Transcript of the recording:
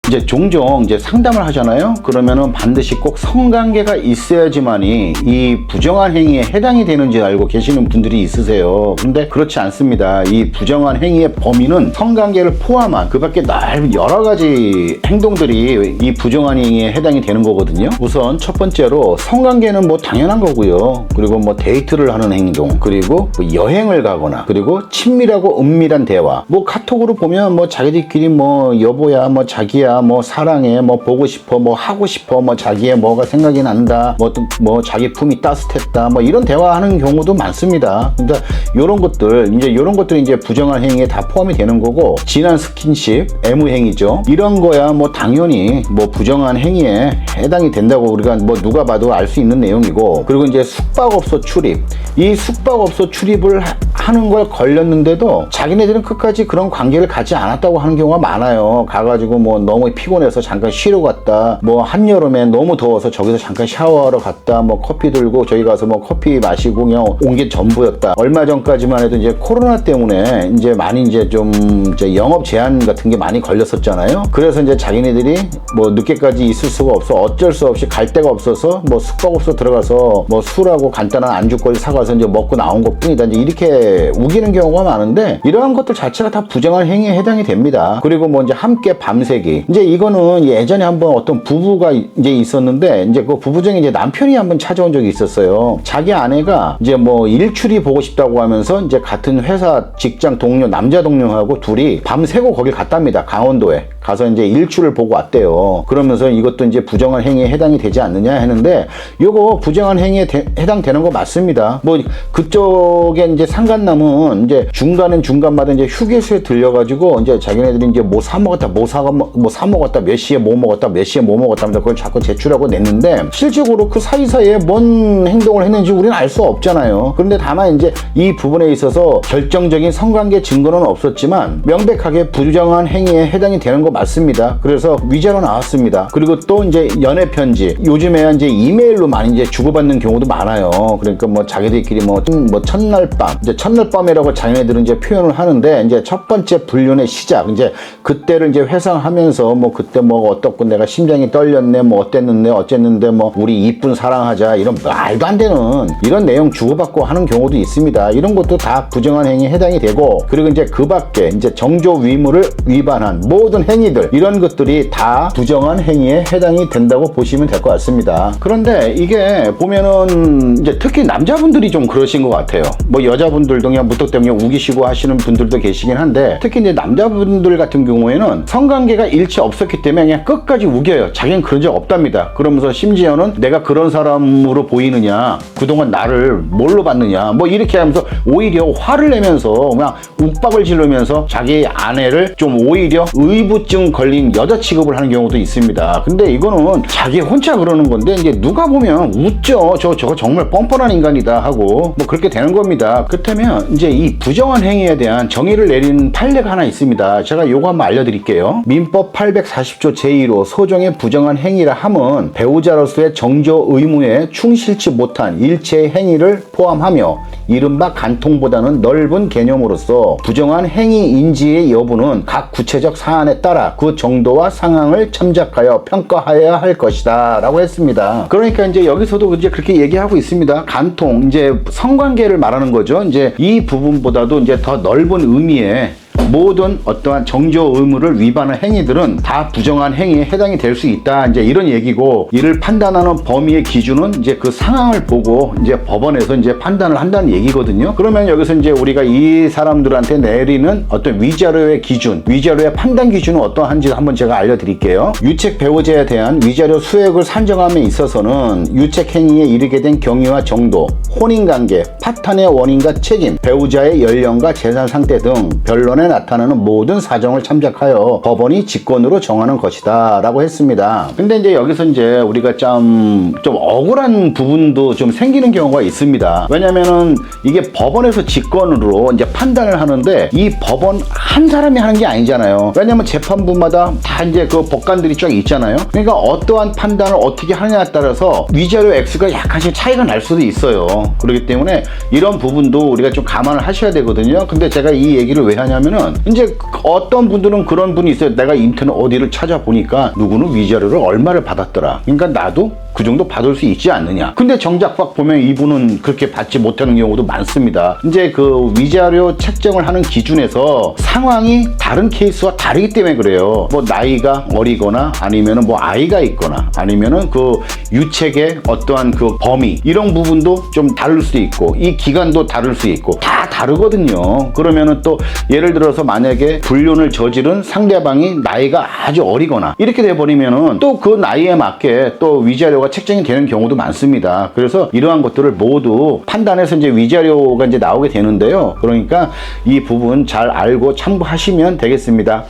이제 종종 이제 상담을 하잖아요. 그러면은 반드시 꼭 성관계가 있어야지만이 이 부정한 행위에 해당이 되는지 알고 계시는 분들이 있으세요. 근데 그렇지 않습니다. 이 부정한 행위의 범위는 성관계를 포함한 그 밖에 넓은 여러 가지 행동들이 이 부정한 행위에 해당이 되는 거거든요. 우선 첫 번째로 성관계는 뭐 당연한 거고요. 그리고 뭐 데이트를 하는 행동, 그리고 뭐 여행을 가거나, 그리고 친밀하고 은밀한 대화. 뭐 카톡으로 보면 뭐 자기들끼리 뭐 여보야, 뭐 자기야, 뭐 사랑해, 뭐 보고 싶어, 뭐 하고 싶어, 뭐 자기의 뭐가 생각이 난다, 뭐 자기 품이 따뜻했다, 뭐 이런 대화하는 경우도 많습니다. 그러니까 이런 것들이 이제 부정한 행위에 다 포함이 되는 거고, 진한 스킨십, 애무 행위죠. 이런 거야 뭐 당연히 뭐 부정한 행위에 해당이 된다고 우리가 뭐 누가 봐도 알 수 있는 내용이고, 그리고 이제 숙박업소 출입, 이 숙박업소 출입을 하는 걸 걸렸는데도 자기네들은 끝까지 그런 관계를 갖지 않았다고 하는 경우가 많아요. 가가지고 뭐 너무 피곤해서 잠깐 쉬러 갔다, 뭐 한여름에 너무 더워서 저기서 잠깐 샤워하러 갔다, 뭐 커피 들고 저기 가서 뭐 커피 마시고 그냥 온 게 전부였다. 얼마 전까지만 해도 이제 코로나 때문에 이제 많이 이제 좀 이제 영업 제한 같은 게 많이 걸렸었잖아요. 그래서 이제 자기네들이 뭐 늦게까지 있을 수가 없어, 어쩔 수 없이 갈 데가 없어서 뭐 숙박업소 들어가서 뭐 술하고 간단한 안주거리 사가서 이제 먹고 나온 것 뿐이다, 이제 이렇게 우기는 경우가 많은데, 이러한 것들 자체가 다 부정한 행위에 해당이 됩니다. 그리고 뭐 이제 함께 밤새기, 이제 이거는 예전에 한번 어떤 부부가 이제 있었는데, 이제 그 부부 중에 이제 남편이 한번 찾아온 적이 있었어요. 자기 아내가 이제 뭐 일출이 보고 싶다고 하면서 이제 같은 회사 직장 동료, 남자 동료하고 둘이 밤새고 거길 갔답니다. 강원도에 가서 이제 일출을 보고 왔대요. 그러면서 이것도 이제 부정한 행위에 해당이 되지 않느냐 했는데, 이거 부정한 행위에 해당되는 거 맞습니다. 뭐 그쪽에 이제 상간남은 이제 중간마다 이제 휴게소에 들려가지고 이제 자기네들이 이제 뭐 사 먹었다, 뭐 사 먹었다, 몇 시에 뭐 먹었다, 몇 시에 뭐 먹었다 하면서 그걸 자꾸 제출하고 냈는데, 실질적으로 그 사이사이에 뭔 행동을 했는지 우리는 알 수 없잖아요. 그런데 다만 이제 이 부분에 있어서 결정적인 성관계 증거는 없었지만 명백하게 부정한 행위에 해당이 되는 거 맞습니다. 그래서 위자료 나왔습니다. 그리고 또 이제 연애 편지, 요즘에 이제 이메일로 많이 이제 주고받는 경우도 많아요. 그러니까 뭐 자기들끼리 뭐 첫날 밤, 이제 첫날 밤이라고 자기네들은 이제 표현을 하는데, 이제 첫 번째 불륜의 시작, 이제 그때를 이제 회상하면서 뭐 그때 뭐 어떻고 내가 심장이 떨렸네, 뭐 어쨌는데 뭐 우리 이쁜 사랑하자, 이런 말도 안 되는 이런 내용 주고받고 하는 경우도 있습니다. 이런 것도 다 부정한 행위에 해당이 되고, 그리고 이제 그 밖에 이제 정조 위무를 위반한 모든 행위들, 이런 것들이 다 부정한 행위에 해당이 된다고 보시면 될 것 같습니다. 그런데 이게 보면은 이제 특히 남자분들이 좀 그러신 것 같아요. 뭐 여자분들도 그냥 무턱대고 우기시고 하시는 분들도 계시긴 한데, 특히 이제 남자분들 같은 경우에는 성관계가 일치 없었기 때문에 그냥 끝까지 우겨요. 자기는 그런 적 없답니다. 그러면서 심지어는 내가 그런 사람으로 보이느냐, 그동안 나를 뭘로 봤느냐, 뭐 이렇게 하면서 오히려 화를 내면서 그냥 욱박을 지르면서 자기 아내를 좀 오히려 의부증 걸린 여자 취급을 하는 경우도 있습니다. 근데 이거는 자기 혼자 그러는 건데, 이제 누가 보면 웃죠. 저거 정말 뻔뻔한 인간이다 하고 뭐 그렇게 되는 겁니다. 그렇다면 이제 이 부정한 행위에 대한 정의를 내린 판례가 하나 있습니다. 제가 요거 한번 알려드릴게요. 민법 840조 제1호 소정의 부정한 행위라 함은 배우자로서의 정조 의무에 충실치 못한 일체의 행위를 포함하며 이른바 간통보다는 넓은 개념으로서 부정한 행위 인지의 여부는 각 구체적 사안에 따라 그 정도와 상황을 참작하여 평가하여야 할 것이다 라고 했습니다. 그러니까 이제 여기서도 이제 그렇게 얘기하고 있습니다. 간통, 이제 성관계를 말하는 거죠. 이제 이 부분보다도 이제 더 넓은 의미의 모든 어떠한 정조 의무를 위반한 행위들은 다 부정한 행위에 해당이 될 수 있다, 이제 이런 얘기고, 이를 판단하는 범위의 기준은 이제 그 상황을 보고 이제 법원에서 이제 판단을 한다는 얘기거든요. 그러면 여기서 이제 우리가 이 사람들한테 내리는 어떤 위자료의 기준, 위자료의 판단 기준은 어떠한지 한번 제가 알려드릴게요. 유책 배우자에 대한 위자료 수액을 산정함에 있어서는 유책 행위에 이르게 된 경위와 정도, 혼인관계, 파탄의 원인과 책임, 배우자의 연령과 재산 상태 등 변론에 나타나는 모든 사정을 참작하여 법원이 직권으로 정하는 것이다 라고 했습니다. 근데 이제 여기서 이제 우리가 좀 억울한 부분도 좀 생기는 경우가 있습니다. 왜냐면은 이게 법원에서 직권으로 이제 판단을 하는데, 이 법원 한 사람이 하는 게 아니잖아요. 왜냐면 재판부마다 다 이제 그 법관들이 쫙 있잖아요. 그러니까 어떠한 판단을 어떻게 하느냐에 따라서 위자료 액수가 약간씩 차이가 날 수도 있어요. 그렇기 때문에 이런 부분도 우리가 좀 감안을 하셔야 되거든요. 근데 제가 이 얘기를 왜 하냐면은 되면 이제 어떤 분들은 그런 분이 있어요. 내가 인터넷 어디를 찾아보니까 누구는 위자료를 얼마를 받았더라. 그러니까 나도 그 정도 받을 수 있지 않느냐. 근데 정작 막 보면 이분은 그렇게 받지 못하는 경우도 많습니다. 이제 그 위자료 책정을 하는 기준에서 상황이 다른 케이스와 다르기 때문에 그래요. 뭐 나이가 어리거나 아니면은 뭐 아이가 있거나 아니면은 그 유책의 어떠한 그 범위 이런 부분도 좀 다를 수 있고 이 기간도 다를 수 있고 다 다르거든요. 그러면은 또 예를 들어서 만약에 불륜을 저지른 상대방이 나이가 아주 어리거나 이렇게 돼버리면은 또 그 나이에 맞게 또 위자료가 책정이 되는 경우도 많습니다. 그래서 이러한 것들을 모두 판단해서 이제 위자료가 이제 나오게 되는데요. 그러니까 이 부분 잘 알고 참고하시면 되겠습니다.